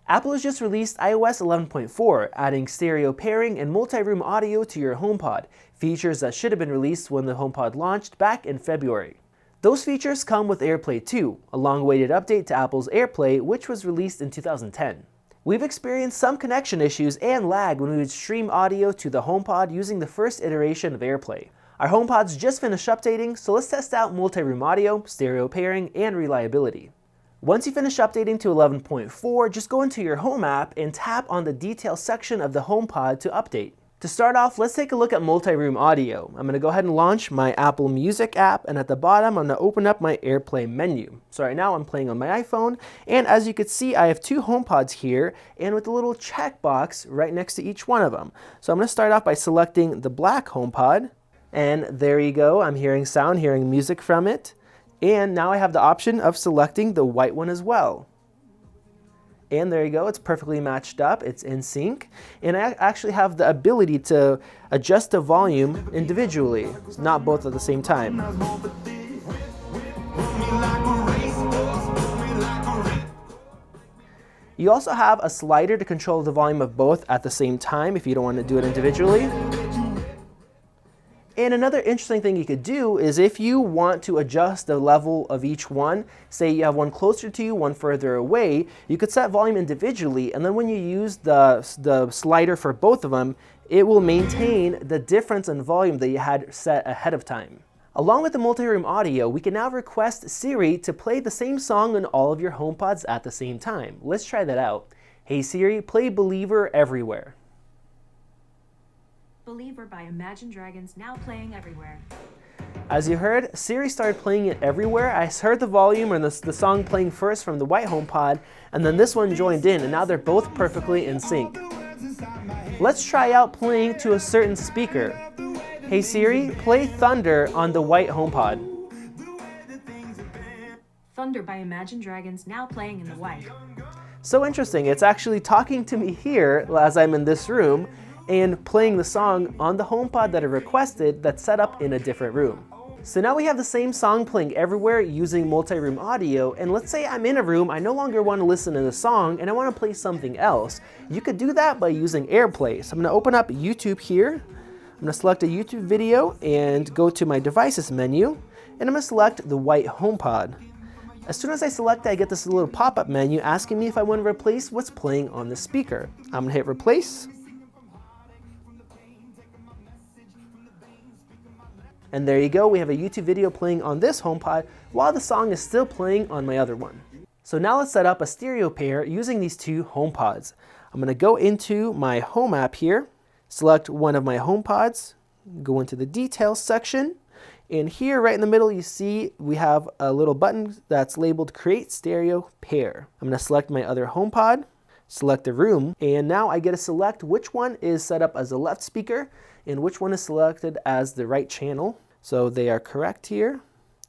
Apple has just released iOS 11.4, adding stereo pairing and multi-room audio to your HomePod, features that should have been released when the HomePod launched back in February. Those features come with AirPlay 2, a long-awaited update to Apple's AirPlay, which was released in 2010. We've experienced some connection issues and lag when we would stream audio to the HomePod using the first iteration of AirPlay. Our HomePods just finished updating, so let's test out multi-room audio, stereo pairing, and reliability. Once you finish updating to 11.4, just go into your Home app and tap on the Details section of the HomePod to update. To start off, let's take a look at multi-room audio. I'm going to go ahead and launch my Apple Music app, and at the bottom I'm going to open up my AirPlay menu. So right now I'm playing on my iPhone, and as you can see I have two HomePods here, and with a little checkbox right next to each one of them. So I'm going to start off by selecting the black HomePod, and there you go, I'm hearing sound, hearing music from it. And now I have the option of selecting the white one as well. And there you go, it's perfectly matched up, it's in sync. And I actually have the ability to adjust the volume individually, not both at the same time. You also have a slider to control the volume of both at the same time if you don't want to do it individually. And another interesting thing you could do is if you want to adjust the level of each one, say you have one closer to you, one further away, you could set volume individually, and then when you use the slider for both of them, it will maintain the difference in volume that you had set ahead of time. Along with the multi-room audio, we can now request Siri to play the same song on all of your HomePods at the same time. Let's try that out. Hey Siri, play Believer Everywhere. Believer by Imagine Dragons now playing everywhere. As you heard, Siri started playing it everywhere. I heard the volume and the song playing first from the white HomePod, and then this one joined in, and now they're both perfectly in sync. Let's try out playing to a certain speaker. Hey Siri, play Thunder on the white HomePod. Thunder by Imagine Dragons now playing in the white. So interesting, it's actually talking to me here as I'm in this room, and playing the song on the HomePod that I requested that's set up in a different room. So now we have the same song playing everywhere using multi-room audio, and let's say I'm in a room, I no longer want to listen to the song and I want to play something else. You could do that by using AirPlay. So I'm going to open up YouTube here. I'm going to select a YouTube video and go to my devices menu, and I'm going to select the white HomePod. As soon as I select it, I get this little pop-up menu asking me if I want to replace what's playing on the speaker. I'm going to hit replace. And there you go, we have a YouTube video playing on this HomePod while the song is still playing on my other one. So now let's set up a stereo pair using these two HomePods. I'm going to go into my Home app here, select one of my HomePods, go into the Details section, and here right in the middle you see we have a little button that's labeled Create Stereo Pair. I'm going to select my other HomePod, select the room, and now I get to select which one is set up as a left speaker and which one is selected as the right channel. So they are correct here.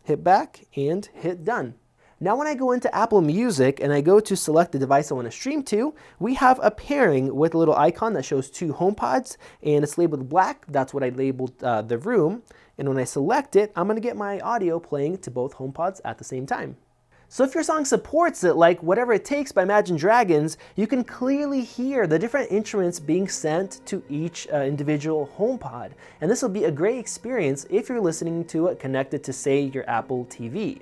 Hit back and hit done. Now when I go into Apple Music and I go to select the device I want to stream to, we have a pairing with a little icon that shows two HomePods, and it's labeled black. That's what I labeled the room. And when I select it, I'm going to get my audio playing to both HomePods at the same time. So if your song supports it, like Whatever It Takes by Imagine Dragons, you can clearly hear the different instruments being sent to each individual HomePod. And this will be a great experience if you're listening to it connected to, say, your Apple TV.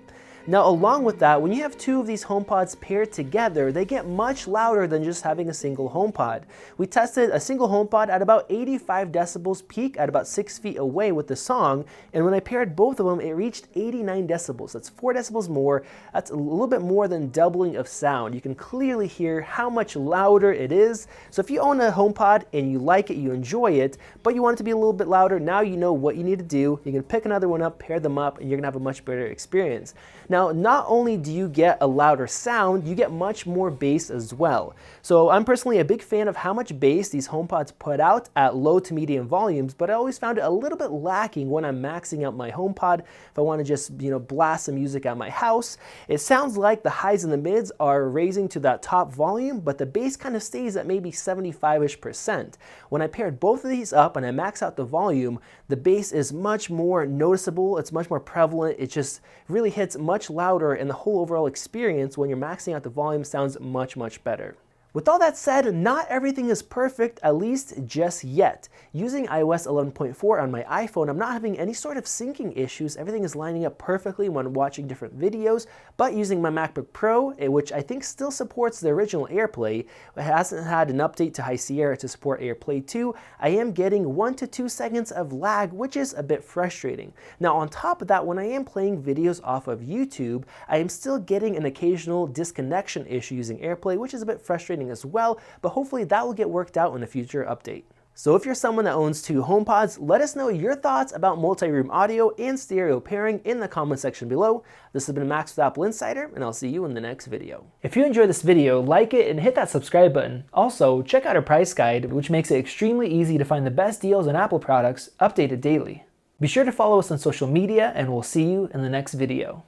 Now, along with that, when you have two of these HomePods paired together, they get much louder than just having a single HomePod. We tested a single HomePod at about 85 decibels peak at about 6 feet away with the song, and when I paired both of them, it reached 89 decibels. That's 4 decibels more. That's a little bit more than doubling of sound. You can clearly hear how much louder it is. So if you own a HomePod and you like it, you enjoy it, but you want it to be a little bit louder, now you know what you need to do. You can pick another one up, pair them up, and you're gonna have a much better experience. Now, not only do you get a louder sound, you get much more bass as well. So I'm personally a big fan of how much bass these HomePods put out at low to medium volumes, but I always found it a little bit lacking when I'm maxing out my HomePod. If I want to just, blast some music at my house, it sounds like the highs and the mids are raising to that top volume, but the bass kind of stays at maybe 75-ish%. When I paired both of these up and I max out the volume, the bass is much more noticeable, it's much more prevalent, it just really hits much louder, and the whole overall experience when you're maxing out the volume sounds much, much better. With all that said, not everything is perfect, at least just yet. Using iOS 11.4 on my iPhone, I'm not having any sort of syncing issues. Everything is lining up perfectly when watching different videos, but using my MacBook Pro, which I think still supports the original AirPlay, it hasn't had an update to High Sierra to support AirPlay 2, I am getting 1 to 2 seconds of lag, which is a bit frustrating. Now on top of that, when I am playing videos off of YouTube, I am still getting an occasional disconnection issue using AirPlay, which is a bit frustrating as well, but hopefully that will get worked out in a future update. So if you're someone that owns 2 HomePods, let us know your thoughts about multi-room audio and stereo pairing in the comment section below. This has been Max with AppleInsider, and I'll see you in the next video. If you enjoyed this video, like it and hit that subscribe button. Also, check out our price guide, which makes it extremely easy to find the best deals on Apple products, updated daily. Be sure to follow us on social media, and we'll see you in the next video.